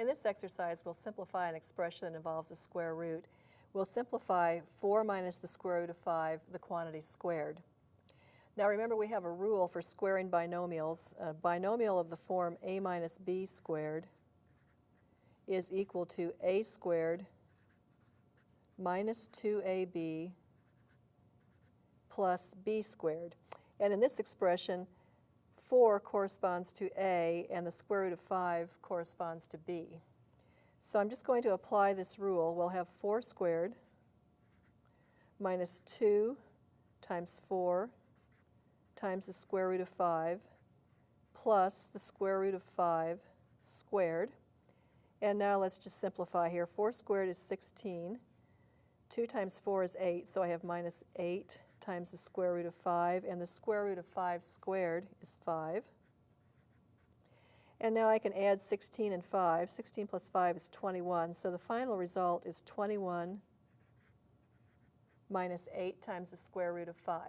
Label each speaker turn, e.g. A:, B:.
A: In this exercise, we'll simplify an expression that involves a square root. We'll simplify 4 minus the square root of 5, the quantity squared. Now remember, we have a rule for squaring binomials. A binomial of the form a minus b squared is equal to a squared minus 2ab plus b squared. And in this expression, 4 corresponds to a, and the square root of 5 corresponds to b. So I'm just going to apply this rule. We'll have 4 squared minus 2 times 4 times the square root of 5 plus the square root of 5 squared. And now let's just simplify here. 4 squared is 16. 2 times 4 is 8, so I have minus 8 times the square root of 5, and the square root of 5 squared is 5. And now I can add 16 and 5. 16 plus 5 is 21, so the final result is 21 minus 8 times the square root of 5.